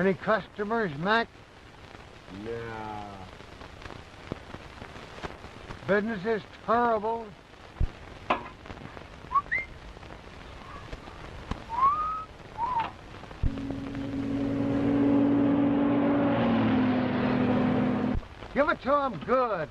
Any customers, Mac? Yeah. Business is terrible. Give it to him good.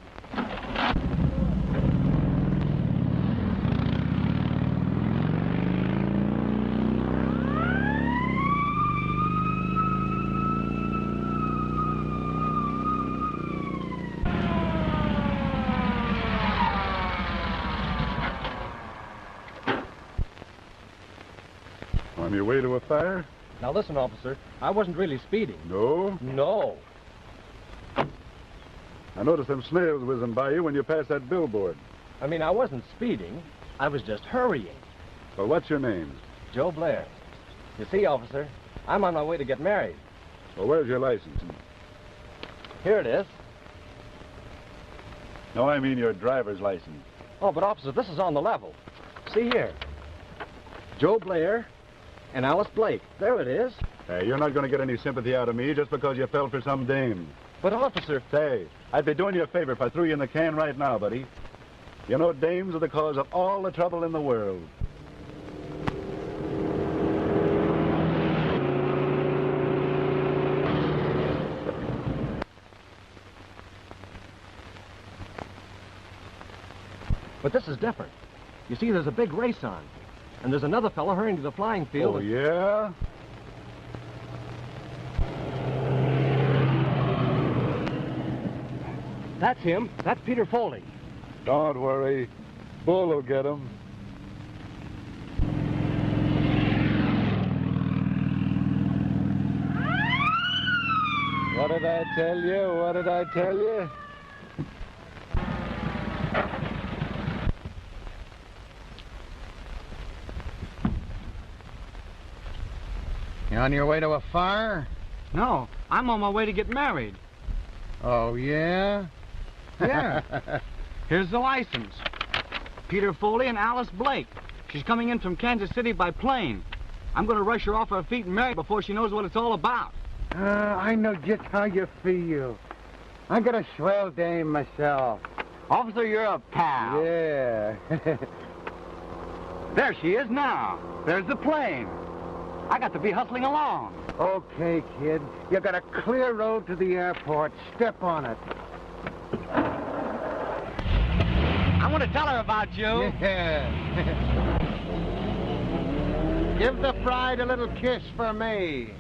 On your way to a fire? Now listen, officer, I wasn't really speeding. No? No. I noticed them snails whizzing by you when you passed that billboard. I mean, I wasn't speeding. I was just hurrying. Well, what's your name? Joe Blair. You see, officer, I'm on my way to get married. Well, where's your license? Here it is. No, I mean your driver's license. Oh, but officer, this is on the level. See here. Joe Blair and Alice Blake. There it is. Hey, you're not going to get any sympathy out of me just because you fell for some dame. But officer... Say, I'd be doing you a favor if I threw you in the can right now, buddy. You know, dames are the cause of all the trouble in the world. But this is different. You see, there's a big race on. And there's another fellow hurrying to the flying field. Oh, yeah? That's him. That's Peter Foley. Don't worry. Bull will get him. What did I tell you? What did I tell you? You on your way to a fire? No, I'm on my way to get married. Oh, yeah? Yeah. Here's the license. Peter Foley and Alice Blake. She's coming in from Kansas City by plane. I'm going to rush her off her feet and marry her before she knows what it's all about. I know just how you feel. I got a swell dame myself. Officer, you're a pal. Yeah. There she is now. There's the plane. I got to be hustling along. Okay, kid. You got a clear road to the airport. Step on it. I want to tell her about you. Yeah. Give the bride a little kiss for me.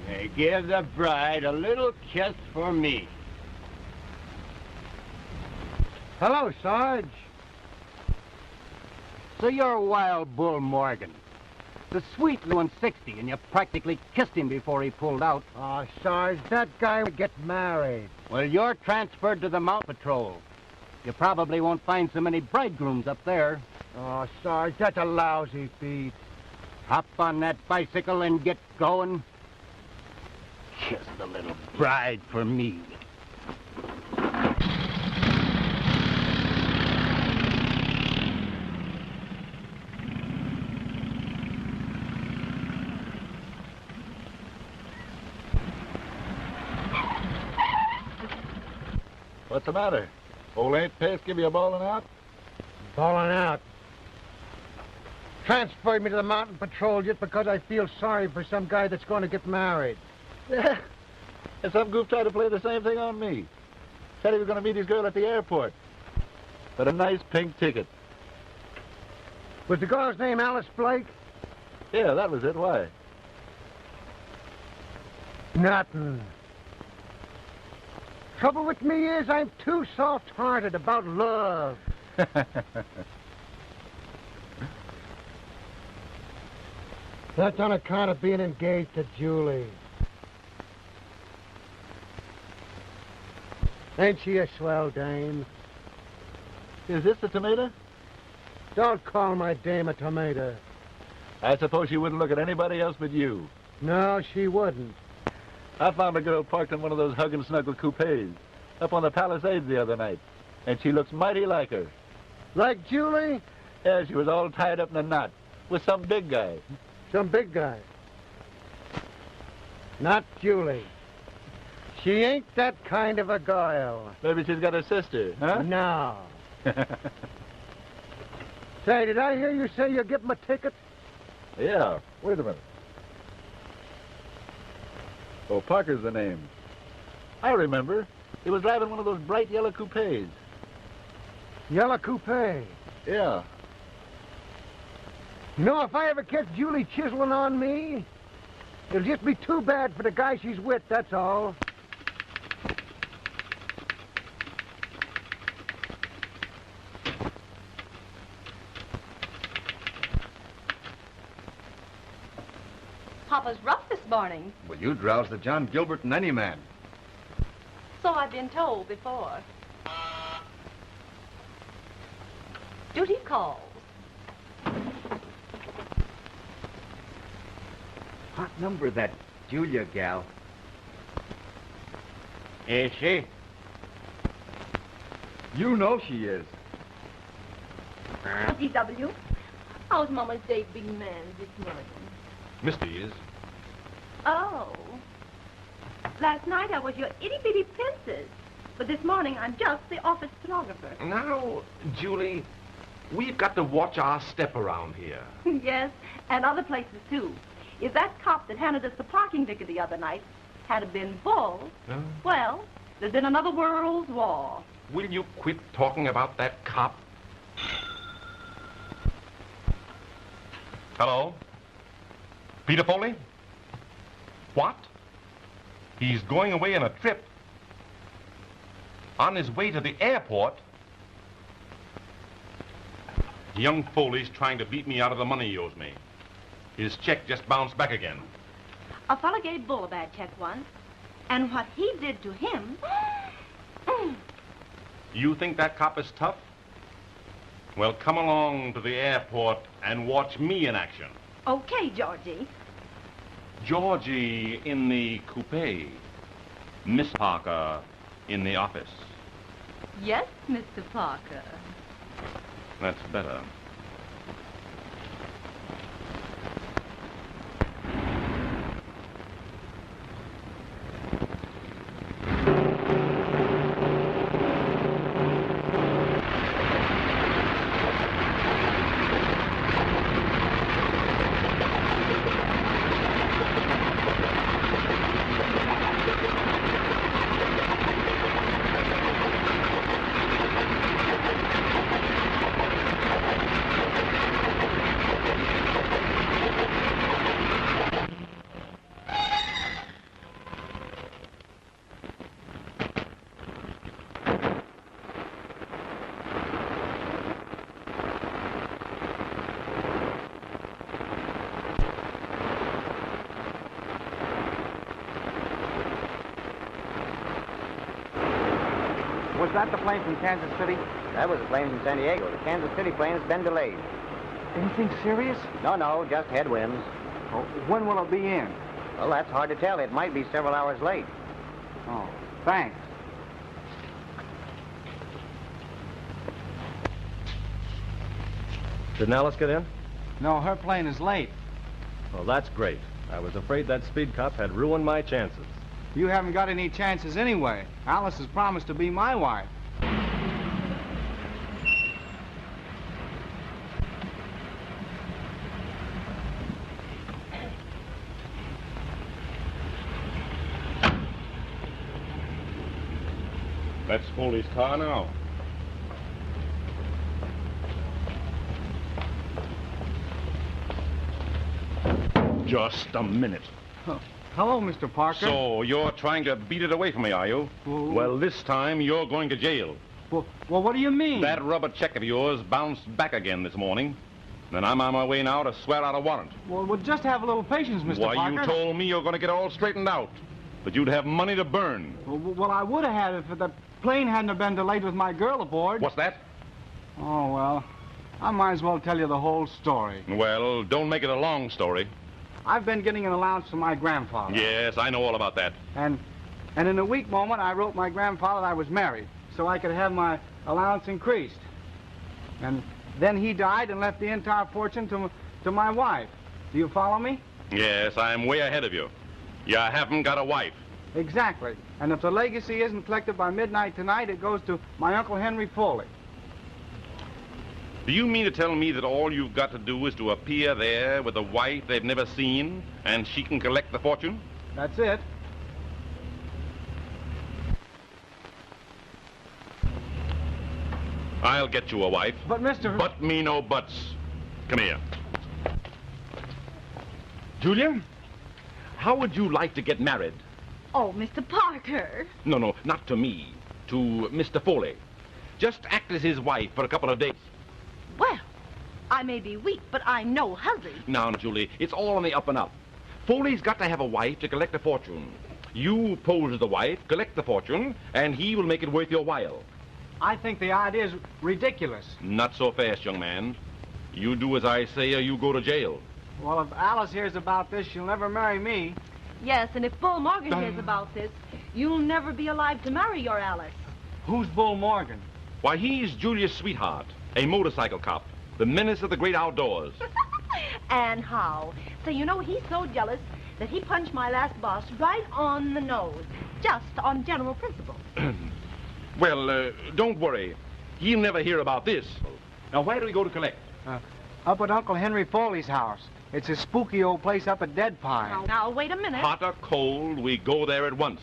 Hey, give the bride a little kiss for me. Hello, Sarge. So you're Wild Bull Morgan. The sweet little 160, and you practically kissed him before he pulled out. Oh, Sarge, that guy would get married. Well, you're transferred to the Mountain Patrol. You probably won't find so many bridegrooms up there. Oh, Sarge, that's a lousy beat. Hop on that bicycle and get going. Kiss the little bride for me. What's the matter? Old Aunt Pace give you a bawling out? Falling out. Transferred me to the Mountain Patrol just because I feel sorry for some guy that's going to get married. Yeah. And some goof tried to play the same thing on me. Said he was going to meet his girl at the airport. But a nice pink ticket. Was the girl's name Alice Blake? Yeah, that was it. Why? Nothing. Trouble with me is I'm too soft-hearted about love. That's on account of being engaged to Julie. Ain't she a swell dame? Is this the tomato? Don't call my dame a tomato. I suppose she wouldn't look at anybody else but you. No, she wouldn't. I found a girl parked in one of those hug and snuggle coupes up on the Palisades the other night, and she looks mighty like her. Like Julie? Yeah, she was all tied up in a knot with some big guy. Some big guy. Not Julie. She ain't that kind of a girl. Maybe she's got a sister, huh? No. Say, did I hear you say you'll give him a ticket? Yeah. Wait a minute. Oh, Parker's the name. I remember. He was driving one of those bright yellow coupes. Yellow coupe. Yeah. You know, if I ever catch Julie chiseling on me, it'll just be too bad for the guy she's with, that's all. Papa's rough this morning. Well, you drowse the John Gilbert in any man. So I've been told before. Duty calls. What number, that Julia gal? Is she? You know she is. DW, how's Mama's day big man this morning? Misty is. Oh. Last night I was your itty-bitty princess. But this morning I'm just the office stenographer. Now, Julie, we've got to watch our step around here. Yes, and other places too. If that cop that handed us the parking ticket the other night had been bald, well, there's been another world's war. Will you quit talking about that cop? Hello? Peter Foley? What? He's going away on a trip. On his way to the airport? Young Foley's trying to beat me out of the money he owes me. His check just bounced back again. A fella gave Bull a bad check once, and what he did to him... You think that cop is tough? Well, come along to the airport and watch me in action. Okay, Georgie. Georgie in the coupe. Miss Parker in the office. Yes, Mr. Parker. That's better. Was that the plane from Kansas City? That was a plane from San Diego. The Kansas City plane has been delayed. Anything serious? No, just headwinds. Oh, when will it be in? Well, that's hard to tell. It might be several hours late. Oh, thanks. Didn't Alice get in? No, her plane is late. Well, that's great. I was afraid that speed cop had ruined my chances. You haven't got any chances anyway. Alice has promised to be my wife. That's Foley's car now. Just a minute. Hello, Mr. Parker. So, you're trying to beat it away from me, are you? Well, this time you're going to jail. Well, what do you mean? That rubber check of yours bounced back again this morning. And I'm on my way now to swear out a warrant. Well, just have a little patience, Mr. Why, Parker. you told me you're going to get all straightened out. That you'd have money to burn. Well, I would have had it if the plane hadn't have been delayed with my girl aboard. What's that? Oh, well, I might as well tell you the whole story. Well, don't make it a long story. I've been getting an allowance from my grandfather. Yes, I know all about that. And in a weak moment, I wrote my grandfather I was married, so I could have my allowance increased. And then he died and left the entire fortune to my wife. Do you follow me? Yes, I'm way ahead of you. You haven't got a wife. Exactly. And if the legacy isn't collected by midnight tonight, it goes to my Uncle Henry Foley. Do you mean to tell me that all you've got to do is to appear there with a wife they've never seen, and she can collect the fortune? That's it. I'll get you a wife. But, Mr. But me no buts. Come here. Julia, how would you like to get married? Oh, Mr. Parker. No, not to me. To Mr. Foley. Just act as his wife for a couple of days. Well, I may be weak, but I'm no hussy. Now, Julie, it's all on the up and up. Foley's got to have a wife to collect a fortune. You pose as the wife, collect the fortune, and he will make it worth your while. I think the idea's ridiculous. Not so fast, young man. You do as I say or you go to jail. Well, if Alice hears about this, she'll never marry me. Yes, and if Bull Morgan hears about this, you'll never be alive to marry your Alice. Who's Bull Morgan? Why, he's Julia's sweetheart, a motorcycle cop, the menace of the great outdoors. And how? So you know he's so jealous that he punched my last boss right on the nose, just on general principle. Well, don't worry. He'll never hear about this. Now, where do we go to collect? Up at Uncle Henry Foley's house. It's a spooky old place up at Dead Pine. Now, wait a minute. Hot or cold, we go there at once.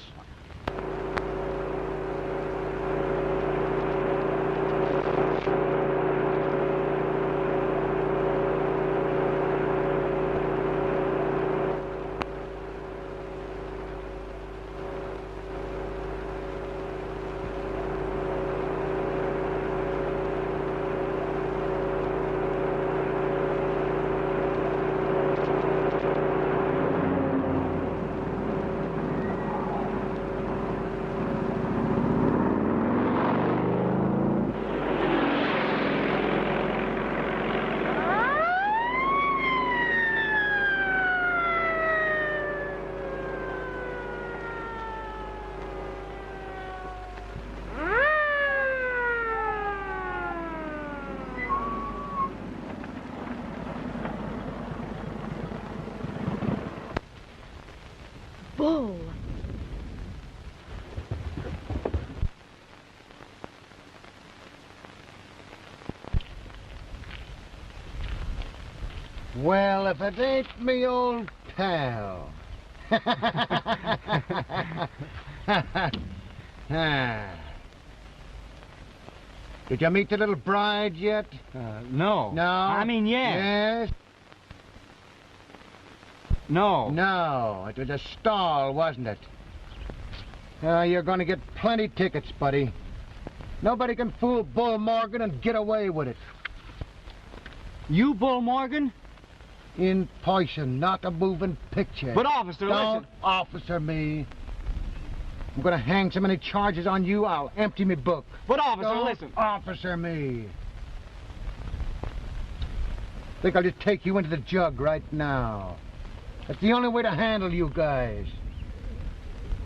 Bull. Well, if it ain't me old pal. Did you meet the little bride yet? No. No? I mean, yes. Yes? No. No, it was a stall, wasn't it? You're going to get plenty tickets, buddy. Nobody can fool Bull Morgan and get away with it. You, Bull Morgan? In person, not a moving picture. But, officer, Don't listen. officer me. I'm going to hang so many charges on you, I'll empty me book. But, officer, Don't listen. officer me. Think I'll just take you into the jug right now. That's the only way to handle you guys.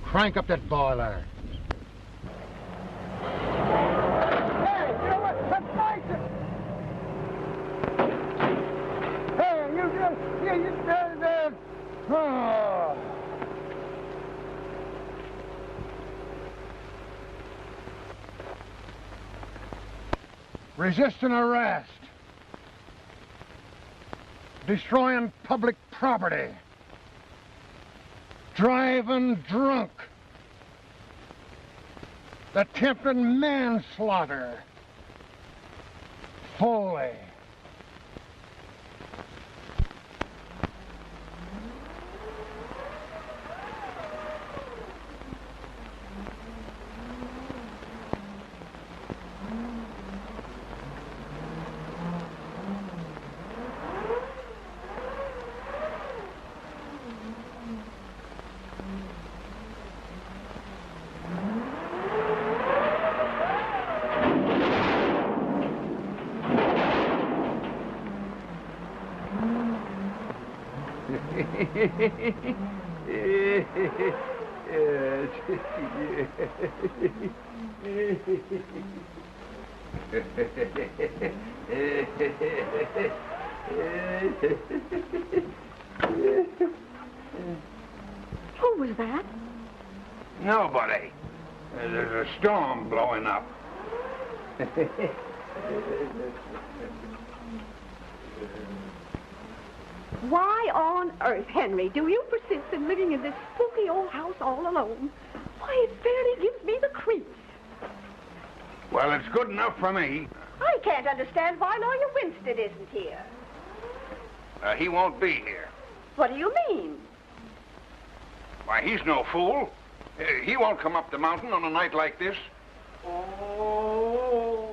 Crank up that boiler. Hey, you know what? That's nice. Hey, you there. Oh. Resisting arrest. Destroying public property. Driving drunk. Attempted manslaughter. Foley. Who was that? Nobody. There's a storm blowing up. Why on earth, Henry, do you persist in living in this spooky old house all alone? Why, it fairly gives me the creeps. Well, it's good enough for me. I can't understand why Lawyer Winstead isn't here. He won't be here. What do you mean? Why, he's no fool. He won't come up the mountain on a night like this. Oh.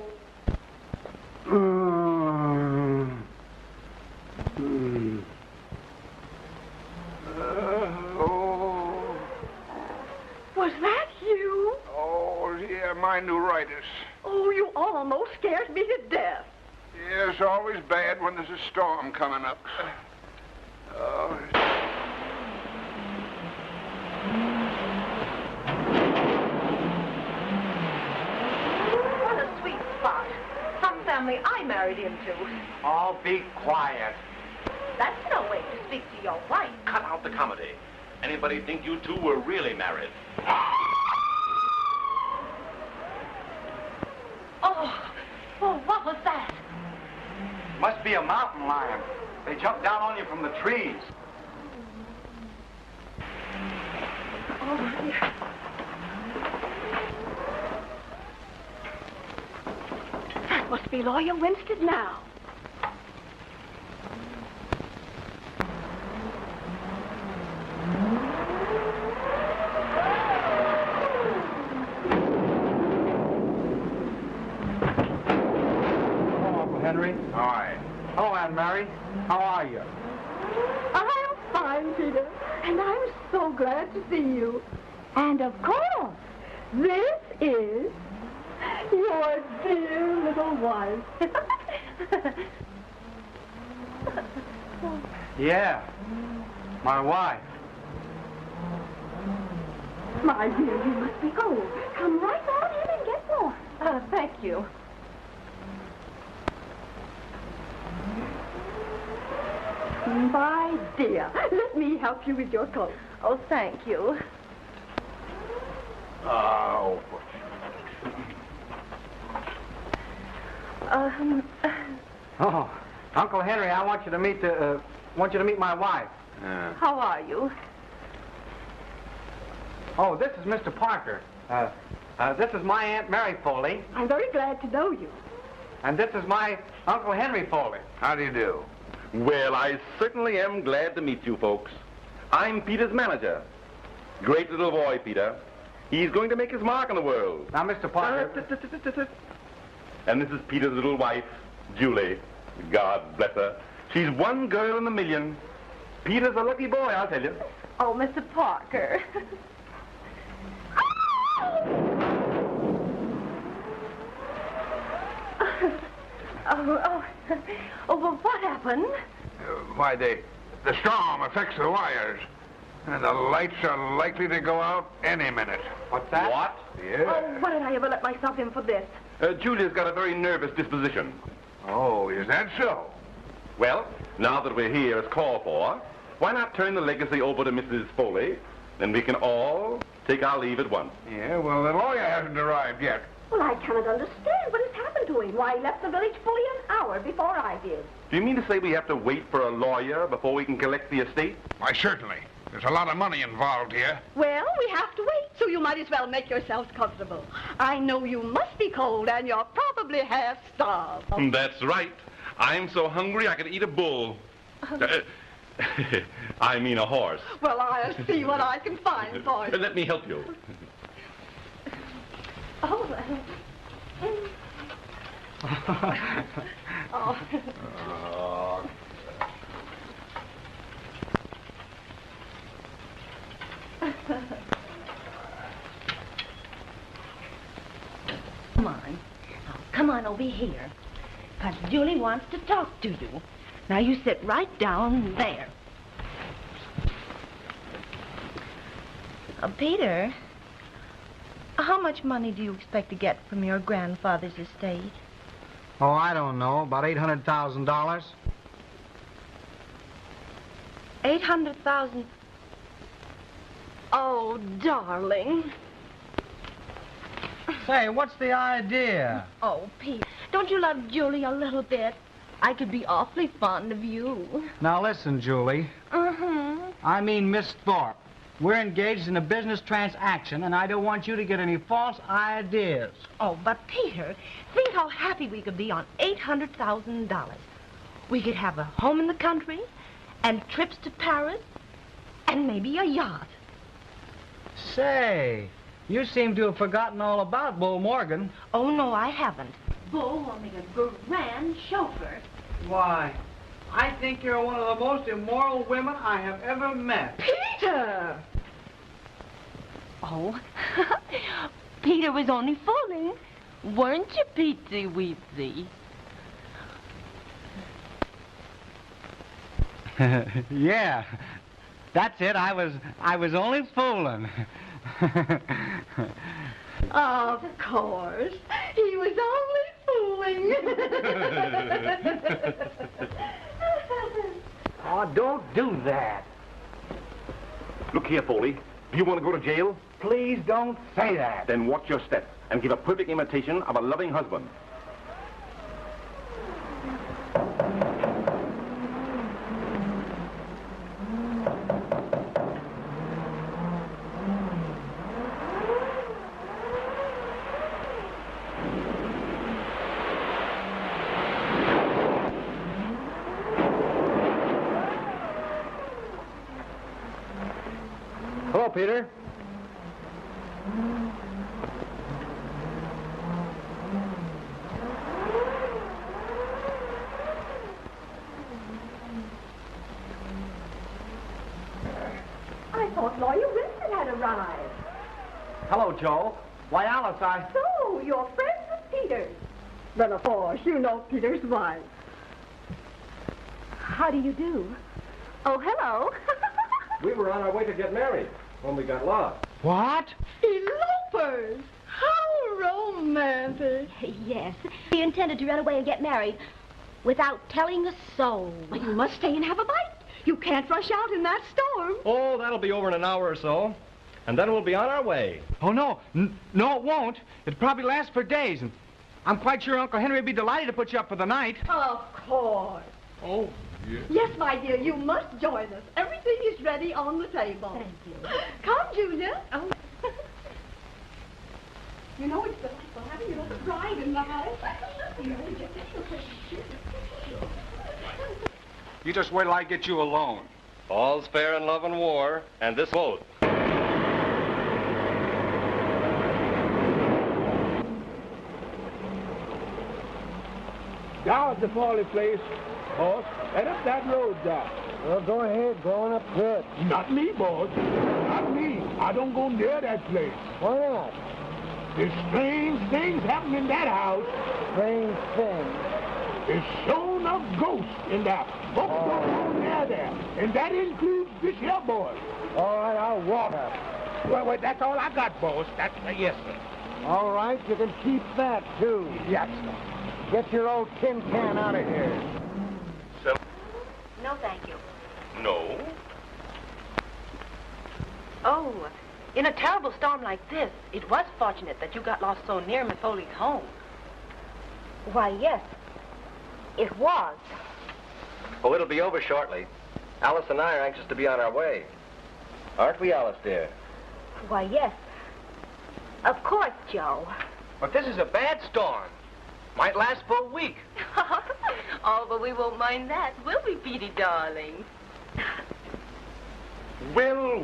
Was that you? Oh, yeah, my neuritis. Oh, you almost scared me to death. Yeah, it's always bad when there's a storm coming up. Oh. What a sweet spot. Some family I married into. Oh, be quiet. That's no way to speak to your wife. Cut out the comedy. Anybody think you two were really married? Oh, what was that? Must be a mountain lion. They jumped down on you from the trees. Oh, dear. That must be Lawyer Winstead now. Henry. Hi. Hello, Aunt Mary. How are you? I'm fine, Peter, and I'm so glad to see you. And of course, this is your dear little wife. Yeah, my wife. My dear, you must be cold. Come right on in and get more. Thank you. My dear, let me help you with your coat. Oh, thank you. Oh. Oh, Uncle Henry, I want you to meet my wife. How are you? Oh, this is Mr. Parker. This is my Aunt Mary Foley, I'm very glad to know you. and this is my Uncle Henry Foley. How do you do? Well, I certainly am glad to meet you folks. I'm Peter's manager. Great little boy, Peter. He's going to make his mark in the world. Now, Mr. Parker. And this is Peter's little wife, Julie. God bless her. She's one girl in a million. Peter's a lucky boy, I'll tell you. Oh, Mr. Parker. Oh, well, what happened? Why, the storm affects the wires. And the lights are likely to go out any minute. What's that? What? Yeah. Oh, why did I ever let myself in for this? Julia's got a very nervous disposition. Oh, is that so? Well, now that we're here as called for, why not turn the legacy over to Mrs. Foley? Then we can all take our leave at once. Yeah, well, the lawyer hasn't arrived yet. Well, I cannot understand what has happened to him. Why, he left the village fully an hour before I did. Do you mean to say we have to wait for a lawyer before we can collect the estate? Why, certainly. There's a lot of money involved here. Well, we have to wait, so you might as well make yourselves comfortable. I know you must be cold, and you're probably half starved. That's right. I'm so hungry I could eat a bull. I mean a horse. Well, I'll see what I can find for you. Let me help you. Oh, oh. Come on. Now, come on over here. Because Julie wants to talk to you. Now, you sit right down there. Peter, how much money do you expect to get from your grandfather's estate? Oh, I don't know. About $800,000. 800,000. Oh, darling. Say, what's the idea? Oh, Pete, don't you love Julie a little bit? I could be awfully fond of you. Now listen, Julie. I mean Miss Thorpe. We're engaged in a business transaction, and I don't want you to get any false ideas. Oh, but Peter, think how happy we could be on $800,000. We could have a home in the country, and trips to Paris, and maybe a yacht. Say, you seem to have forgotten all about Bull Morgan. Oh, no, I haven't. Bull will make a grand chauffeur. Why, I think you're one of the most immoral women I have ever met. Peter! Oh, Peter was only fooling. Weren't you, Petey Weezy? Yeah, that's it. I was only fooling. Of course. He was only fooling. Oh, don't do that. Look here, Foley. Do you want to go to jail? Please don't say that. Then watch your step and give a perfect imitation of a loving husband. Hello, Peter. I thought Lawyer Winston had arrived. Hello, Joe. Why, Alice, So, you're friends with Peter's. Then, of course, you know Peter's wife. How do you do? Oh, hello. We were on our way to get married when we got lost. What? Elopers! How romantic. Yes, we intended to run away and get married without telling a soul. Well, you must stay and have a bite. You can't rush out in that storm. Oh, that'll be over in an hour or so. And then we'll be on our way. Oh, no. No, it won't. It'll probably last for days. And I'm quite sure Uncle Henry would be delighted to put you up for the night. Of course. Oh, yes. Yes, my dear, you must join us. Everything is ready on the table. Thank you. Come, Julia. Oh. You know it's delightful having you as a bride in the house. You just wait till I get you alone. All's fair in love and war, and this won't. Down at the Foley place, boss, and up that road, Doc. Well, go ahead. Going up good. Not me, boss. Not me. I don't go near that place. Why not? There's strange things happen in that house. Strange thing. There's shown a ghost in that. Folks don't go near there. And that includes this here boy. All right, I'll walk her. Well, that's all I got, boss. That's yes, sir. All right, you can keep that, too. Yes, sir. Get your old tin can out of here. So, No, thank you. no. Oh, in a terrible storm like this, it was fortunate that you got lost so near Miss Foley's home. Why, yes, it was. Oh, it'll be over shortly. Alice and I are anxious to be on our way. Aren't we, Alice, dear? Why, yes. Of course, Joe. But this is a bad storm. Might last for a week. Oh, but we won't mind that, will we, Petey, darling? Will.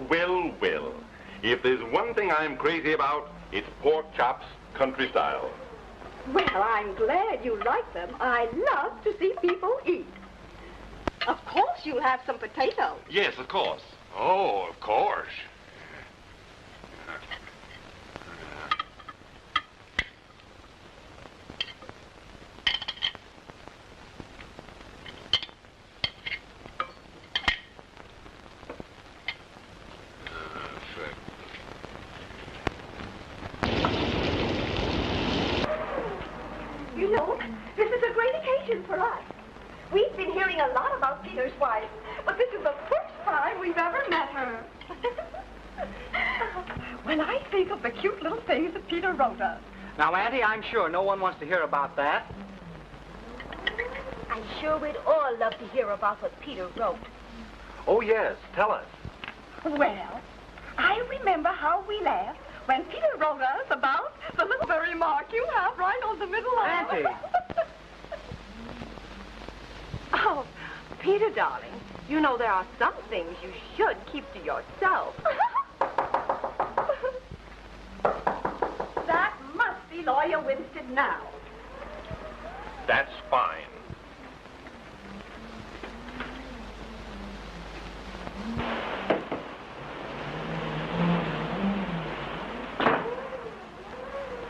If there's one thing I'm crazy about, it's pork chops country style. Well, I'm glad you like them. I love to see people eat. Of course you'll have some potatoes. Yes, of course. Oh, of course. You know, this is a great occasion for us. We've been hearing a lot about Peter's wife, but this is the first time we've ever met her. think of the cute little things that Peter wrote us. Now, Auntie, I'm sure no one wants to hear about that. I'm sure we'd all love to hear about what Peter wrote. Oh, yes. Tell us. Well, I remember how we laughed when Peter wrote us about the little furry mark you have right on the middle of. Auntie. Oh, Peter, darling, you know there are some things you should keep to yourself. That must be Lawyer Winston now. That's fine.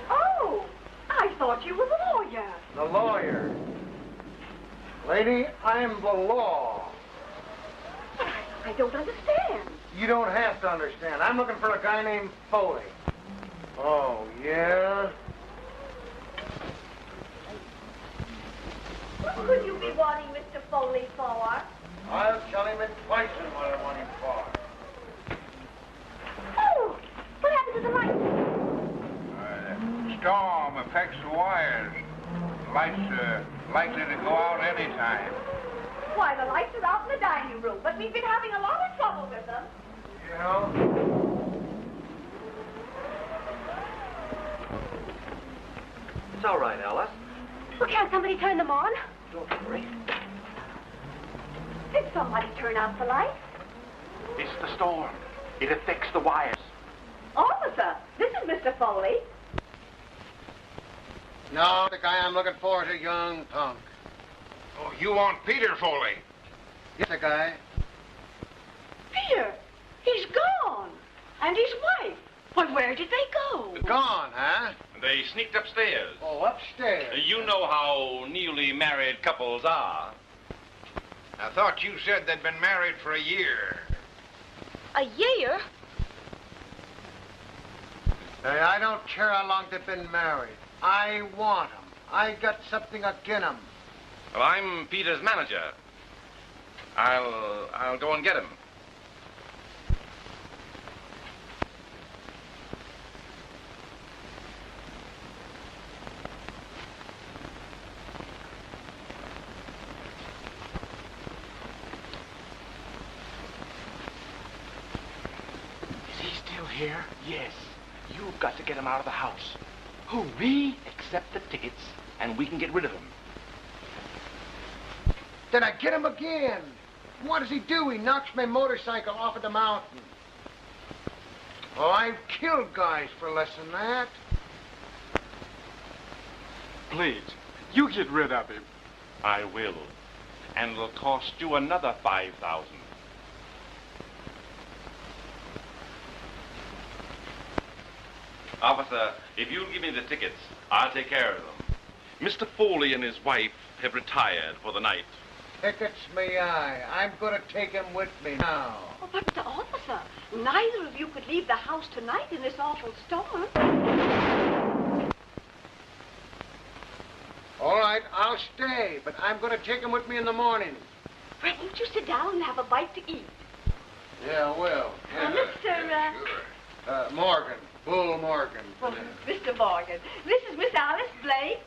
Oh, I thought you were the lawyer. The lawyer. Lady, I'm the law. I don't understand. You don't have to understand. I'm looking for a guy named Foley. Oh, yeah? What could you be wanting Mr. Foley for? I'll tell him in twice what I want him for. Oh, what happened to the light? Storm affects the wires. Lights are likely to go out any time. Why, the lights are out in the dining room, but we've been having a lot of trouble with them. You know? It's all right, Alice. Well, can't somebody turn them on? Don't worry. Did somebody turn out the lights? It's the storm. It affects the wires. Officer, this is Mr. Foley. No, the guy I'm looking for is a young punk. Oh, you want Peter Foley? Yes, the guy. Peter, he's gone. And his wife. But where did they go? Gone, huh? They sneaked upstairs. Oh, upstairs. You know how newly married couples are. I thought you said they'd been married for a year. A year? Hey, I don't care how long they've been married. I want 'em. I got something agin 'em. Well, I'm Peter's manager. I'll go and get him. Is he still here? Yes. You've got to get him out of the house. Who, me? Accept the tickets, and we can get rid of him. Then I get him again. What does he do? He knocks my motorcycle off of the mountain. Oh, I've killed guys for less than that. Please, you get rid of him. I will. And it'll cost you another $5,000. Officer, if you'll give me the tickets, I'll take care of them. Mr. Foley and his wife have retired for the night. Tickets me eye. I'm going to take him with me now. Oh, but the officer, neither of you could leave the house tonight in this awful storm. All right, I'll stay, but I'm going to take him with me in the morning. Well, won't you sit down and have a bite to eat? Yeah, I will. Mr. Morgan. Bull Morgan. Oh, Mr. Morgan, this is Miss Alice Blake.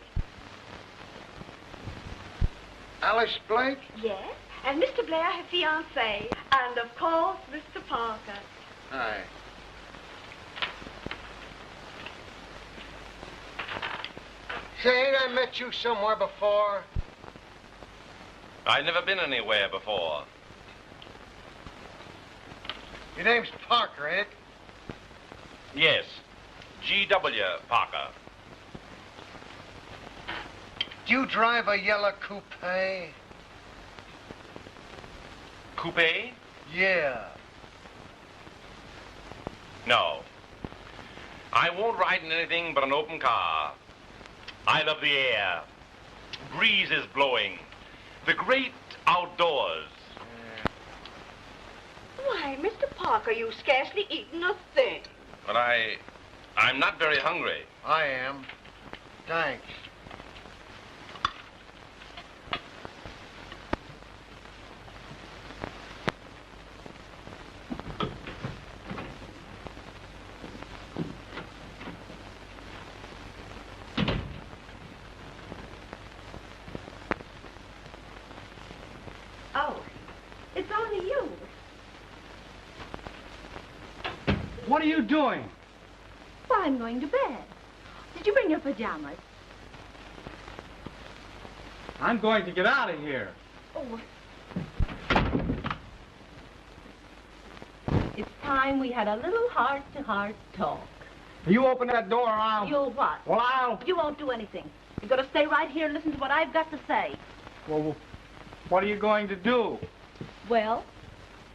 Alice Blake? Yes, and Mr. Blair, her fiancé. And, of course, Mr. Parker. Hi. Say, ain't I met you somewhere before? I've never been anywhere before. Your name's Parker, ain't it? Yes, G.W. Parker. Do you drive a yellow coupe? Coupe? Yeah. No. I won't ride in anything but an open car. I love the air. Breeze is blowing. The great outdoors. Why, Mr. Parker, you've scarcely eaten a thing. But I'm not very hungry. I am. Thanks. What are you doing? Well, I'm going to bed. Did you bring your pajamas? I'm going to get out of here. Oh. It's time we had a little heart-to-heart talk. You open that door or I'll... You'll what? Well, I'll... You won't do anything. You've got to stay right here and listen to what I've got to say. Well, what are you going to do? Well,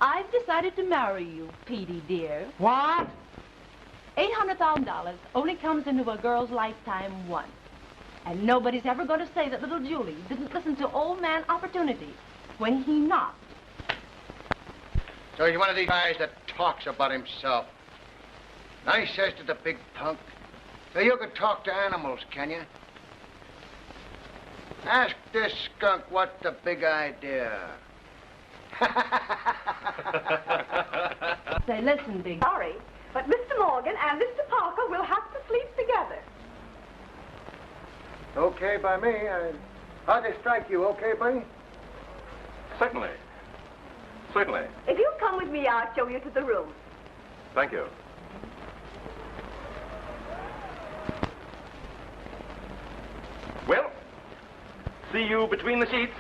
I've decided to marry you, Petey, dear. What? $800,000 only comes into a girl's lifetime once. And nobody's ever going to say that little Julie didn't listen to old man Opportunity when he knocked. So he's one of these guys that talks about himself. Now he says to the big punk, so you can talk to animals, can you? Ask this skunk what's the big idea. Say, listen, big... Sorry, but Mr. Morgan and Mr. Parker will have to sleep together. Okay by me. How'd it strike you? Okay, buddy? Certainly. Certainly. If you'll come with me, I'll show you to the room. Thank you. Well, see you between the sheets.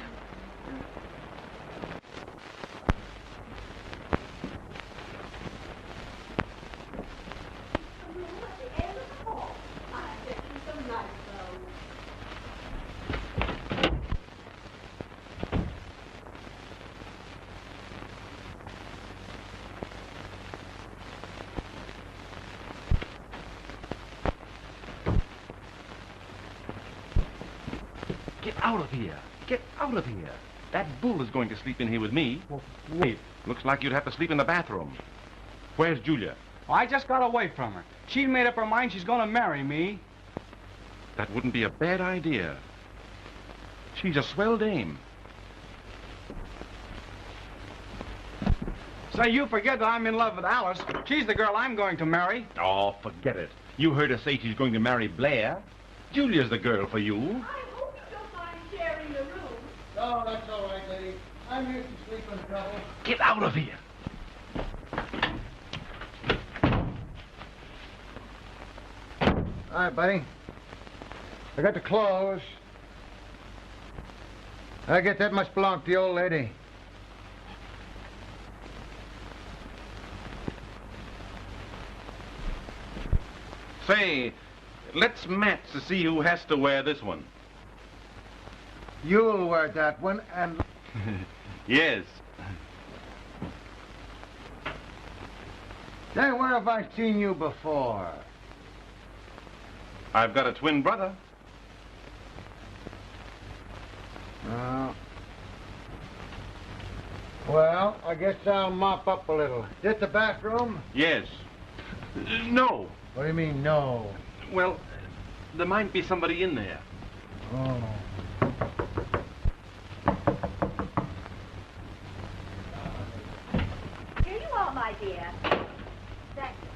Get out of here. Get out of here. That bull is going to sleep in here with me. Well, wait. Looks like you'd have to sleep in the bathroom. Where's Julia? Well, I just got away from her. She made up her mind she's going to marry me. That wouldn't be a bad idea. She's a swell dame. Say, you forget that I'm in love with Alice. She's the girl I'm going to marry. Oh, forget it. You heard her say she's going to marry Blair. Julia's the girl for you. I hope you don't mind sharing the room. No, that's all right, lady. I'm used to sleeping trouble. Get out of here. All right, buddy. I got the clothes. I guess that must belong to the old lady. Say, let's match to see who has to wear this one. You'll wear that one, and... Yes. Say, where have I seen you before? I've got a twin brother. Well, I guess I'll mop up a little. Is this the bathroom? Yes. No. What do you mean, no? Well, there might be somebody in there. Oh. Here you are, my dear. Thank you.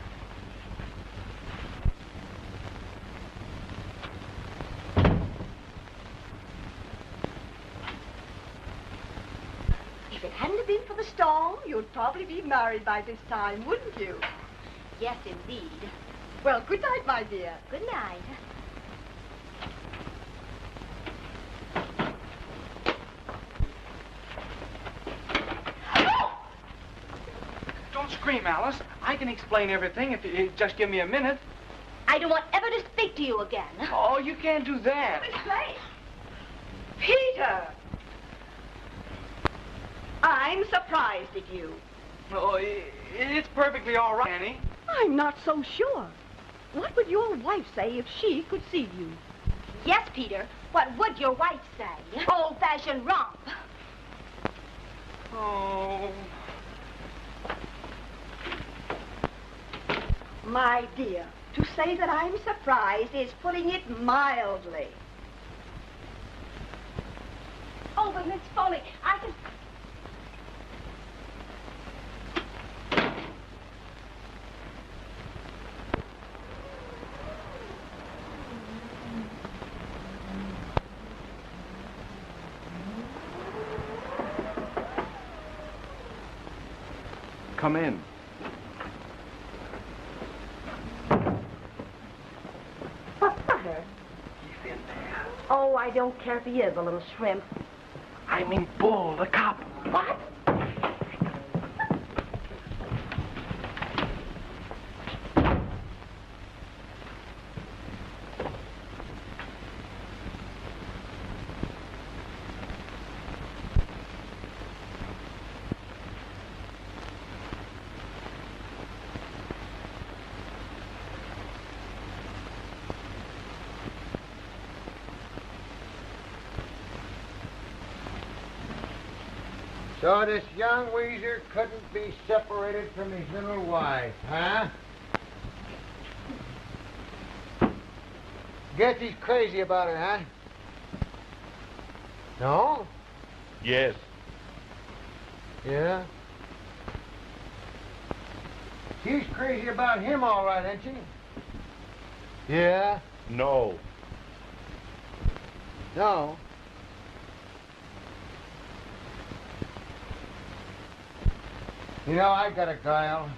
If it hadn't been for the storm, you'd probably be married by this time, wouldn't you? Yes, indeed. Well, good night, my dear. Good night. Don't scream, Alice. I can explain everything if you just give me a minute. I don't want ever to speak to you again. Oh, you can't do that. Peter! I'm surprised at you. Oh, it's perfectly all right, Annie. I'm not so sure. What would your wife say if she could see you? Yes, Peter. What would your wife say? Old-fashioned romp. Oh. My dear, to say that I'm surprised is putting it mildly. Oh, but Miss Foley, I can... Come in. I don't care if he is a little shrimp. I mean Bull, the cop. What? So this young weezer couldn't be separated from his little wife, huh? Guess he's crazy about her, huh? No? Yes. Yeah? She's crazy about him, all right, ain't she? Yeah? No. No? You know, I got a girl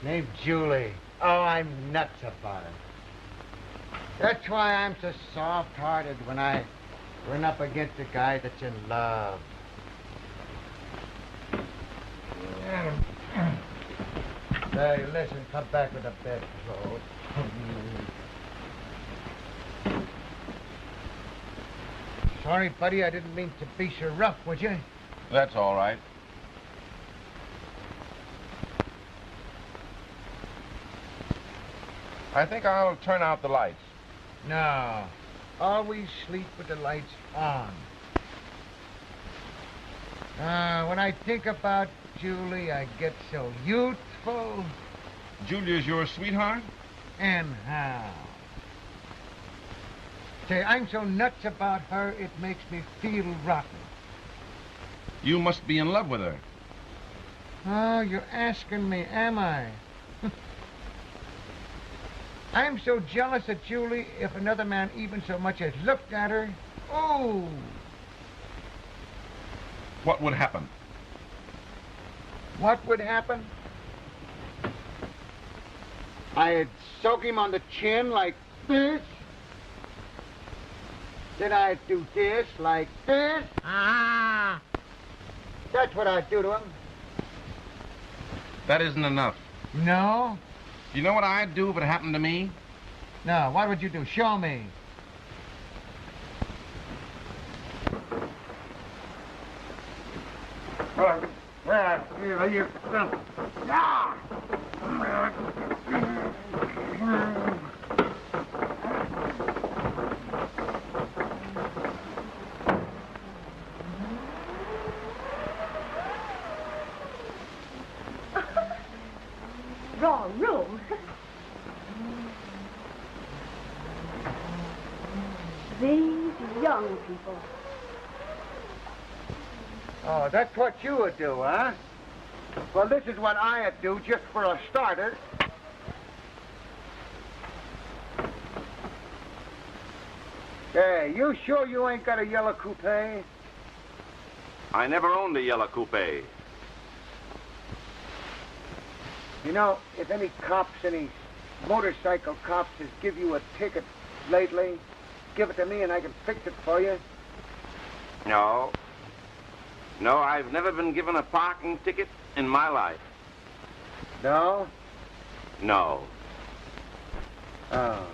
named Julie. Oh, I'm nuts about her. That's why I'm so soft-hearted when I run up against a guy that's in love. Hey, listen, come back with the bedclothes. Sorry, buddy, I didn't mean to be so rough, would you? That's all right. I think I'll turn out the lights. No. Always sleep with the lights on. When I think about Julie, I get so youthful. Julia's your sweetheart? And how? Say, I'm so nuts about her, it makes me feel rotten. You must be in love with her. Oh, you're asking me, am I? I'm so jealous of Julie, if another man even so much as looked at her. Oh! What would happen? What would happen? I'd soak him on the chin like this. Then I'd do this like this. Ah! That's what I'd do to him. That isn't enough. No? You know what I'd do if it happened to me? No, what would you do? Show me. Wrong room. These young people. Oh, that's what you would do, huh? Well, this is what I'd do, just for a starter. Hey, you sure you ain't got a yellow coupe? I never owned a yellow coupe. You know, if any cops, any motorcycle cops has give you a ticket lately, give it to me and I can fix it for you. No. No, I've never been given a parking ticket in my life. No? No. Oh.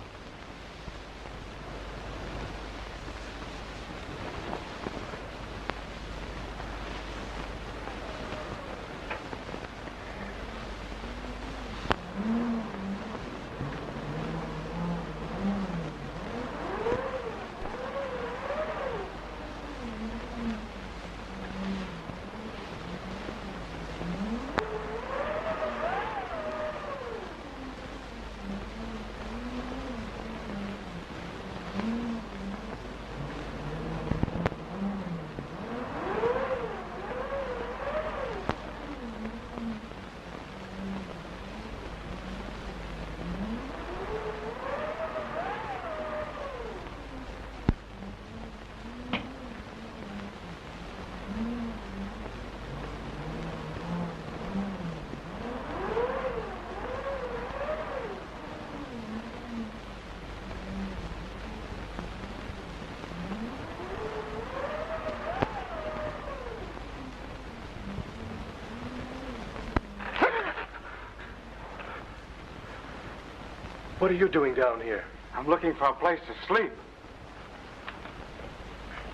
What are you doing down here? I'm looking for a place to sleep.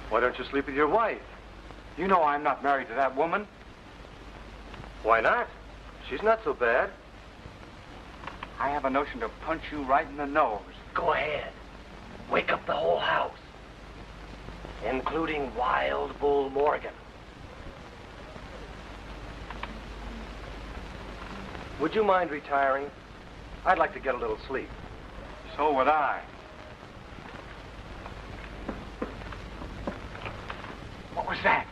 Why don't you sleep with your wife? You know I'm not married to that woman. Why not? She's not so bad. I have a notion to punch you right in the nose. Go ahead. Wake up the whole house, including Wild Bull Morgan. Would you mind retiring? I'd like to get a little sleep. So would I. What was that?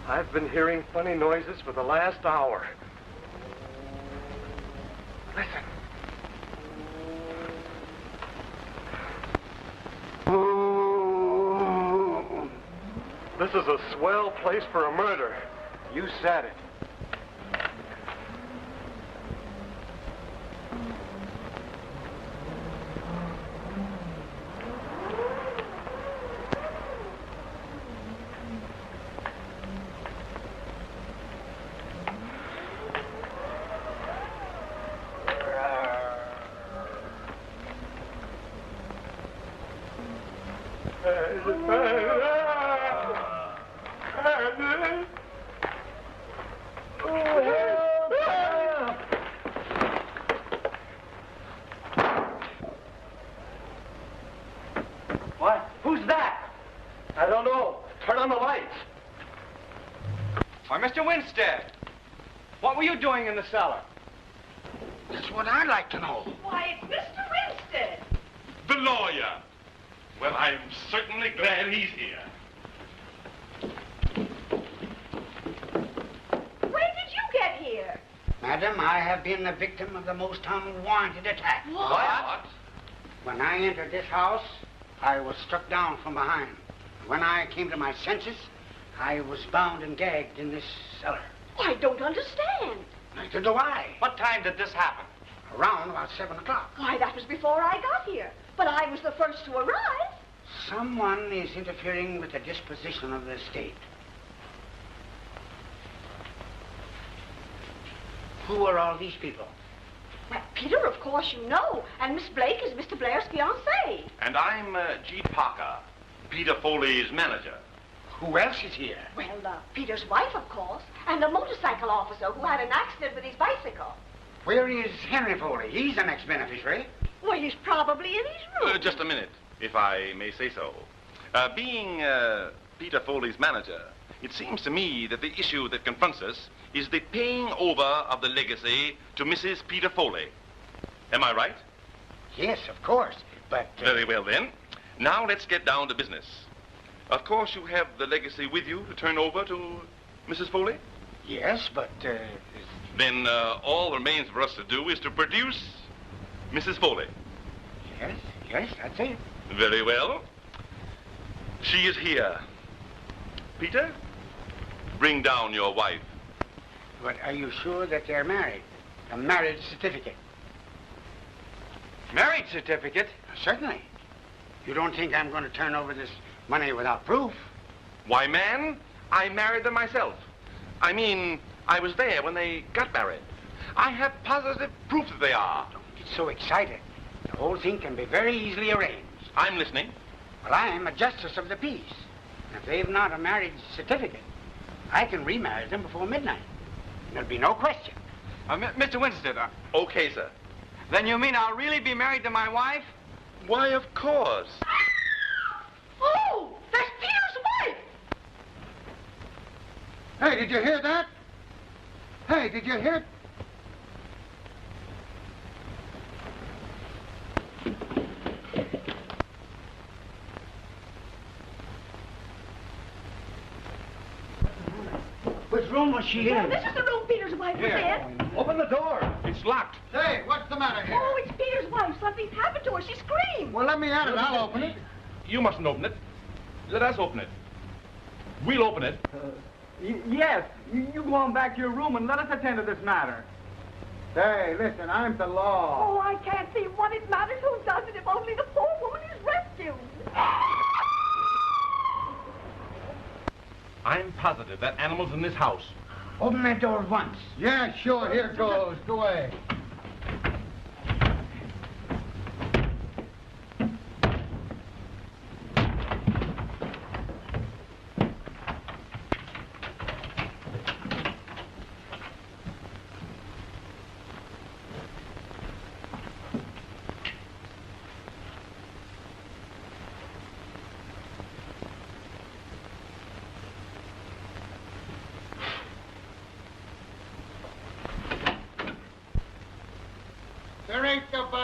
I've been hearing funny noises for the last hour. Listen. This is a swell place for a murder. You said it. What? Who's that? I don't know. Turn on the lights. Why, Mr. Winstead, what were you doing in the cellar? That's what I'd like to know. Why, it's Mr. Winstead. The lawyer. Well, I'm certainly glad he's here. When did you get here? Madam, I have been the victim of the most unwarranted attack. What? When I entered this house, I was struck down from behind. When I came to my senses, I was bound and gagged in this cellar. I don't understand. Neither do I. What time did this happen? Around about 7 o'clock. Why, that was before I got here. But I was the first to arrive. Someone is interfering with the disposition of the estate. Who are all these people? Well, Peter, of course, you know. And Miss Blake is Mr. Blair's fiancée. And I'm G. Parker, Peter Foley's manager. Who else is here? Well, Peter's wife, of course, and a motorcycle officer who had an accident with his bicycle. Where is Henry Foley? He's the next beneficiary. Well, he's probably in his room. Just a minute, if I may say so. Being Peter Foley's manager, it seems to me that the issue that confronts us is the paying over of the legacy to Mrs. Peter Foley. Am I right? Yes, of course, but... Very well, then. Now let's get down to business. Of course, you have the legacy with you to turn over to Mrs. Foley? Yes, but... Then all remains for us to do is to produce Mrs. Foley. Yes, that's it. Very well. She is here. Peter, bring down your wife. But are you sure that they're married? A marriage certificate. Marriage certificate? Certainly. You don't think I'm going to turn over this money without proof? Why, man, I married them myself. I mean, I was there when they got married. I have positive proof that they are. Don't get so excited. The whole thing can be very easily arranged. I'm listening. Well, I'm a justice of the peace. And if they've not a marriage certificate, I can remarry them before midnight. There'll be no question. Mr. Winstead, Okay, sir. then you mean I'll really be married to my wife? Why, of course. Oh, that's Peter's wife. Hey, did you hear that? Hey, did you hear... Which room was she Well, in? this is the room Peter's wife was in. Open the door. It's locked. Say, what's the matter here? Oh, it's Peter's wife. Something's happened to her. She screamed. Well, let me at it. I'll open it. You mustn't open it. Let us open it. We'll open it. Yes. You go on back to your room and let us attend to this matter. Say, listen, I'm the law. Oh, I can't see what it matters who does it if only the poor woman is rescued. I'm positive that animal's in this house. Open that door at once. Yeah, sure. Here goes. Go away.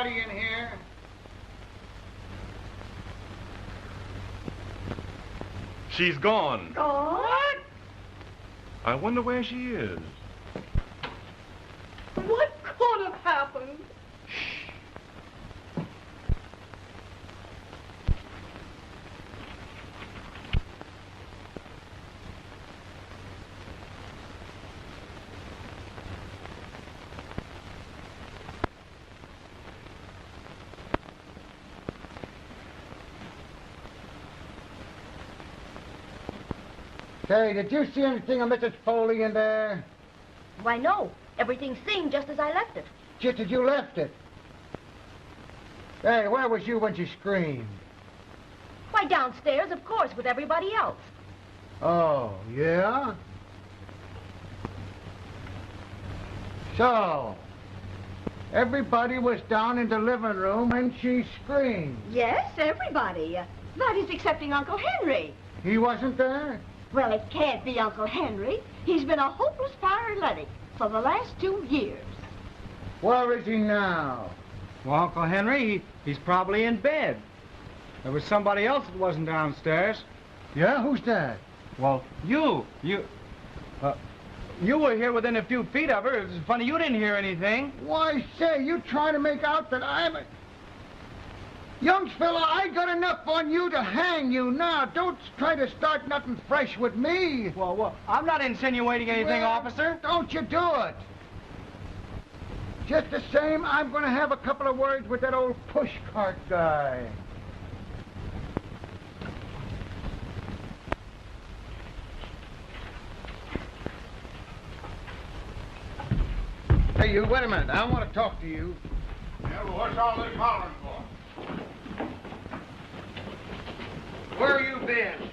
anybody in here? She's gone. Gone? I wonder where she is. What could have happened? Say, did you see anything of Mrs. Foley in there? Why, no. Everything's seen just as I left it. Just as you left it. Hey, where was you when she screamed? Why, downstairs, of course, with everybody else. Oh, yeah? So, everybody was down in the living room when she screamed. Yes, everybody. That is excepting Uncle Henry. He wasn't there? Well, it can't be Uncle Henry. He's been a hopeless paralytic for the last 2 years. Where is he now? Well, Uncle Henry, he's probably in bed. There was somebody else that wasn't downstairs. Yeah? Who's that? Well, you were here within a few feet of her. It was funny you didn't hear anything. Why, say, you trying to make out that I'm a... Young fella, I got enough on you to hang you now. Don't try to start nothing fresh with me. Well, I'm not insinuating anything, officer. Don't you do it. Just the same, I'm going to have a couple of words with that old pushcart guy. Hey, you, wait a minute. I want to talk to you. Yeah, well, what's all this hollering for? Where you been?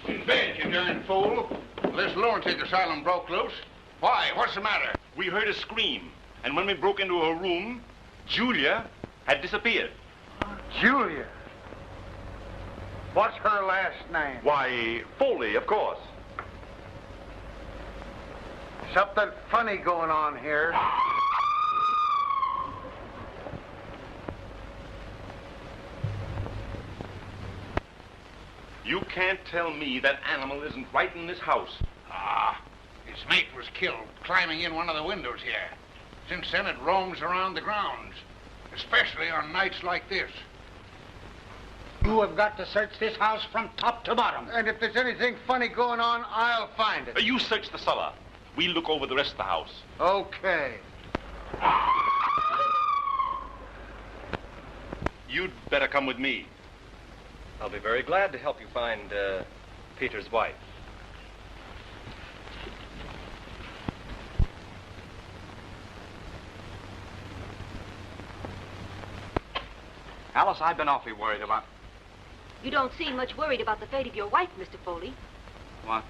In bed, you darn fool. This lunatic asylum broke loose. Why? What's the matter? We heard a scream, and when we broke into her room, Julia had disappeared. Julia? What's her last name? Why, Foley, of course. Something funny going on here. You can't tell me that animal isn't right in this house. Ah, its mate was killed climbing in one of the windows here. Since then, it roams around the grounds, especially on nights like this. You have got to search this house from top to bottom. And if there's anything funny going on, I'll find it. You search the cellar. We'll look over the rest of the house. Okay. You'd better come with me. I'll be very glad to help you find Peter's wife. Alice, I've been awfully worried about... You don't seem much worried about the fate of your wife, Mr. Foley. What?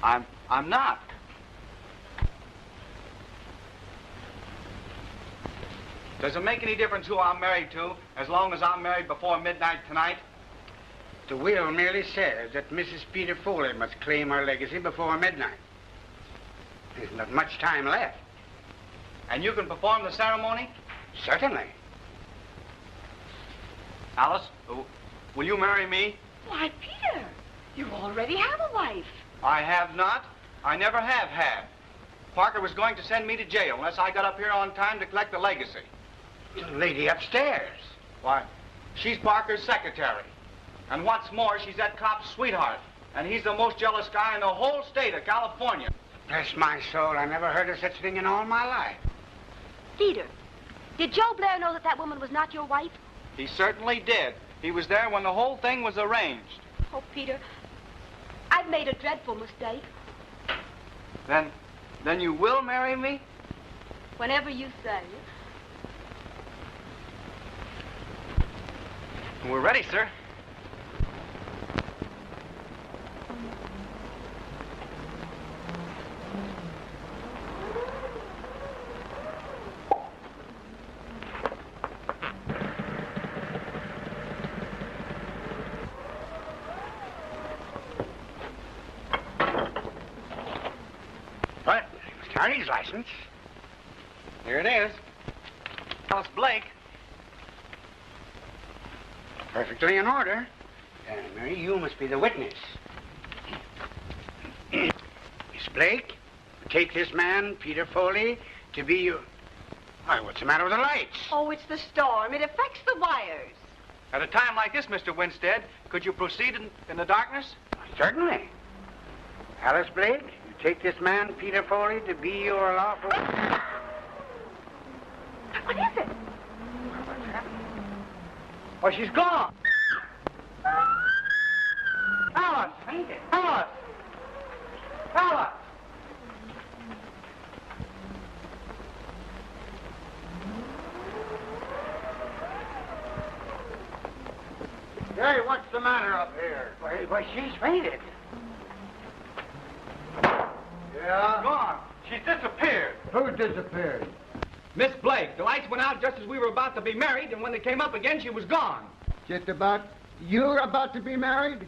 I'm not. Does it make any difference who I'm married to, as long as I'm married before midnight tonight? The will merely says that Mrs. Peter Foley must claim her legacy before midnight. There's not much time left. And you can perform the ceremony? Certainly. Alice, will you marry me? Why, Peter, you already have a wife. I have not. I never have had. Parker was going to send me to jail unless I got up here on time to collect the legacy. The lady upstairs. Why, she's Parker's secretary. And what's more, she's that cop's sweetheart. And he's the most jealous guy in the whole state of California. Bless my soul, I never heard of such a thing in all my life. Peter, did Joe Blair know that that woman was not your wife? He certainly did. He was there when the whole thing was arranged. Oh, Peter, I've made a dreadful mistake. Then you will marry me? Whenever you say. We're ready, sir. What? Carry's license. Here it is. Alice Blake. Perfectly in order. Mary, you must be the witness. Miss Blake, take this man, Peter Foley, to be your... Why, what's the matter with the lights? Oh, it's the storm. It affects the wires. At a time like this, Mr. Winstead, could you proceed in the darkness? Certainly. Alice Blake, you take this man, Peter Foley, to be your lawful... What is it? Oh, she's gone. Alice! Alice! Alice! Hey, what's the matter up here? Why, she's fainted. Yeah? Gone. She's disappeared. Who disappeared? Miss Blake, the lights went out just as we were about to be married, and when they came up again, she was gone. Just about... You're about to be married?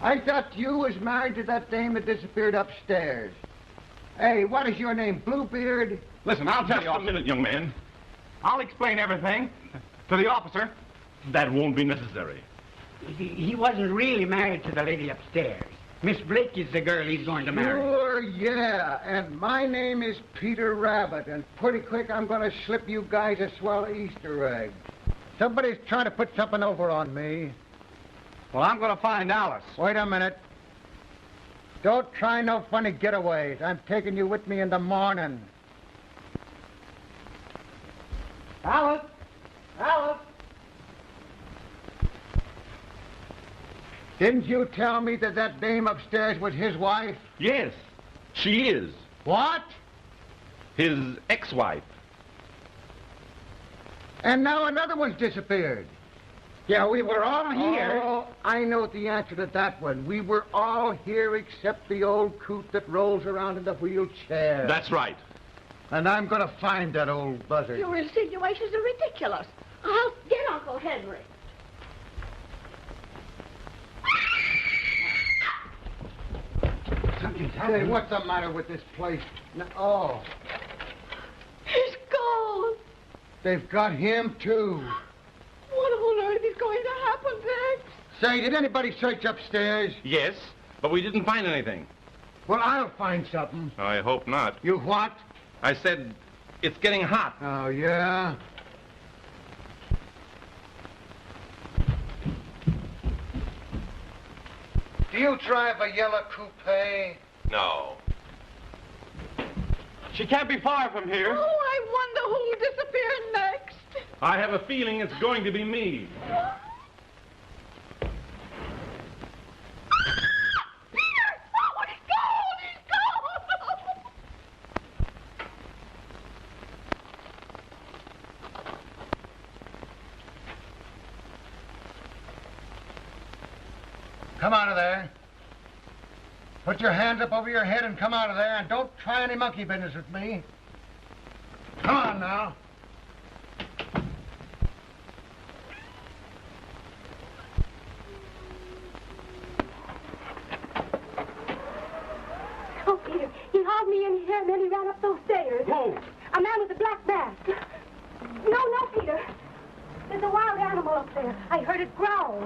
I thought you was married to that dame that disappeared upstairs. Hey, what is your name, Bluebeard? Listen, I'll tell you... Just a minute, young man. I'll explain everything to the officer. That won't be necessary. He wasn't really married to the lady upstairs. Miss Blake is the girl he's going to marry. Sure, yeah. And my name is Peter Rabbit, and pretty quick I'm going to slip you guys a swell Easter egg. Somebody's trying to put something over on me. Well, I'm going to find Alice. Wait a minute. Don't try no funny getaways. I'm taking you with me in the morning. Alice! Alice! Didn't you tell me that that dame upstairs was his wife? Yes, she is. What? His ex-wife. And now another one's disappeared. Yeah, we were all here. Oh, I know the answer to that one. We were all here except the old coot that rolls around in the wheelchair. That's right. And I'm going to find that old buzzard. Your insinuations are ridiculous. I'll get Uncle Henry. Something's Hey, happening. what's the matter with this place? Oh, He's gone. they've got him, too. What on earth is going to happen next? Say, did anybody search upstairs? Yes, but we didn't find anything. Well, I'll find something. I hope not. You what? I said it's getting hot. Oh, yeah? Do you drive a yellow coupe? No. She can't be far from here. Oh, I wonder who'll disappear next. I have a feeling it's going to be me. Come out of there. Put your hands up over your head and come out of there, and don't try any monkey business with me. Come on now. Oh, Peter, he hauled me in here and then he ran up those stairs. Who? A man with a black mask. No, Peter. There's a wild animal up there. I heard it growl.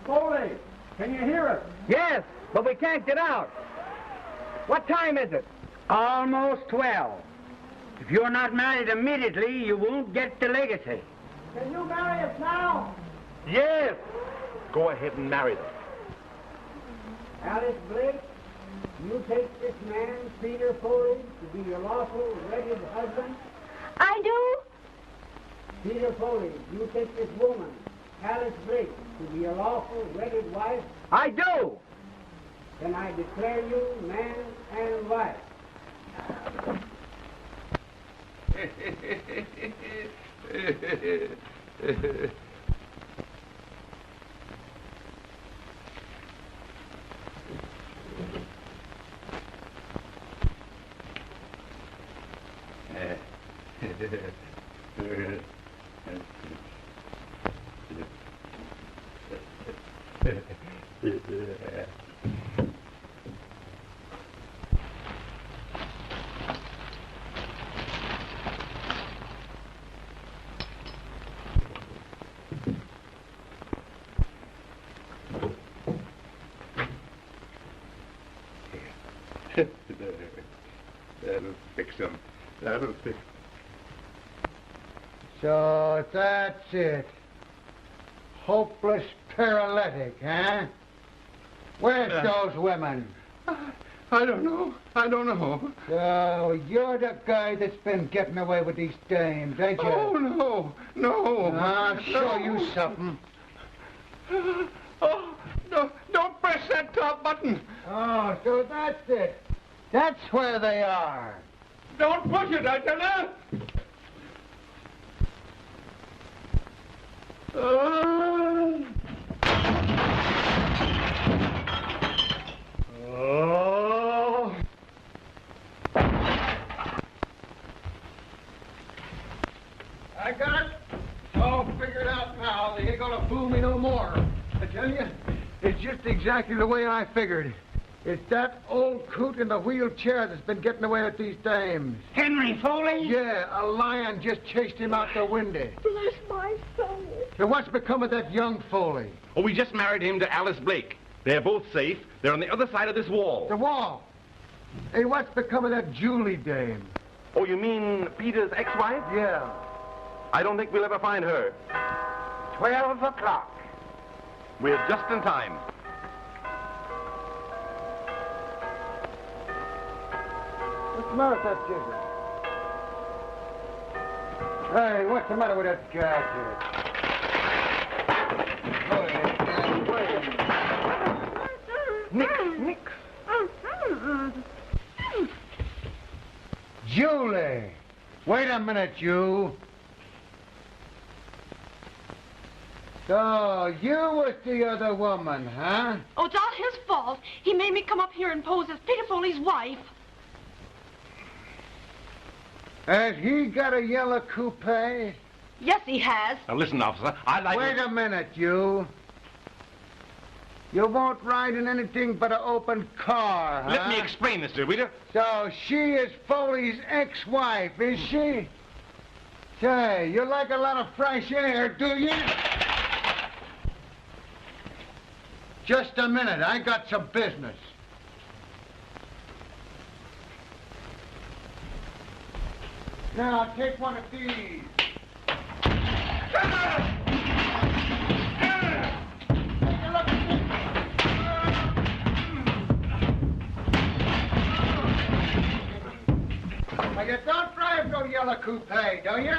Foley, can you hear us? Yes, but we can't get out. What time is it? Almost 12. If you're not married immediately, you won't get the legacy. Can you marry us now? Yes. Go ahead and marry them. Alice Blake, you take this man, Peter Foley, to be your lawful, wedded husband. I do? Peter Foley, you take this woman, Alice Blake, to be your lawful, wedded wife. I do. Then I declare you man and wife. That'll fix him. That'll fix. So that's it. Hopeless paralytic, huh? Where's those women? I don't know. I don't know. So you're the guy that's been getting away with these dames, ain't you? Oh, no. No. I'll show you something. Oh, no, don't press that top button. Oh, so that's it. That's where they are. Don't push it, I tell you. Oh. I got it all figured out now. They ain't gonna fool me no more. I tell you, it's just exactly the way I figured. It's that old coot in the wheelchair that's been getting away with these dames. Henry Foley? Yeah, a lion just chased him out the window. Bless my soul. So what's become of that young Foley? Oh, we just married him to Alice Blake. They're both safe. They're on the other side of this wall. The wall? Hey, what's become of that Julie dame? Oh, you mean Peter's ex-wife? Yeah. I don't think we'll ever find her. 12 o'clock. We're just in time. What's the matter with that jigger? Hey, what's the matter with that gadget? Nick. Julie! Wait a minute, you. So, you was the other woman, huh? Oh, it's all his fault. He made me come up here and pose as Peter Foley's wife. Has he got a yellow coupe? Yes, he has. Now, listen, officer, I'd like Wait a minute, you. You won't ride in anything but an open car, huh? Let me explain this, dear Rita. So she is Foley's ex-wife, is she? Say, you like a lot of fresh air, do you? Just a minute, I got some business. Now, take one of these. Now, you don't drive no yellow coupe, do you?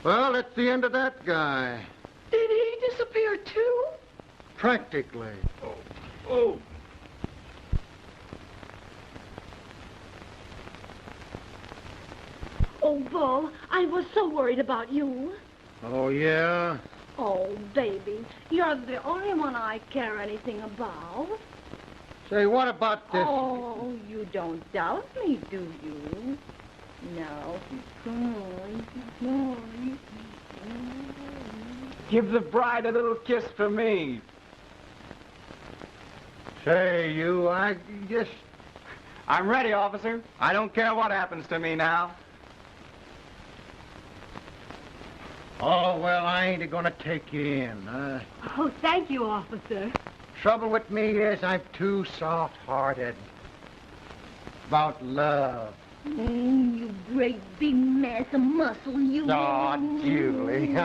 Well, that's the end of that guy. Did he disappear too? Practically. Oh. Oh, Bull, I was so worried about you. Oh, yeah? Oh, baby, you're the only one I care anything about. Say, what about this? Oh, you don't doubt me, do you? No. Come on. Give the bride a little kiss for me. Say, you, I just... I'm ready, officer. I don't care what happens to me now. Oh, well, I ain't gonna take you in. Oh, thank you, officer. Trouble with me is I'm too soft-hearted. About love. You great big mass of muscle, you. Oh, Julie.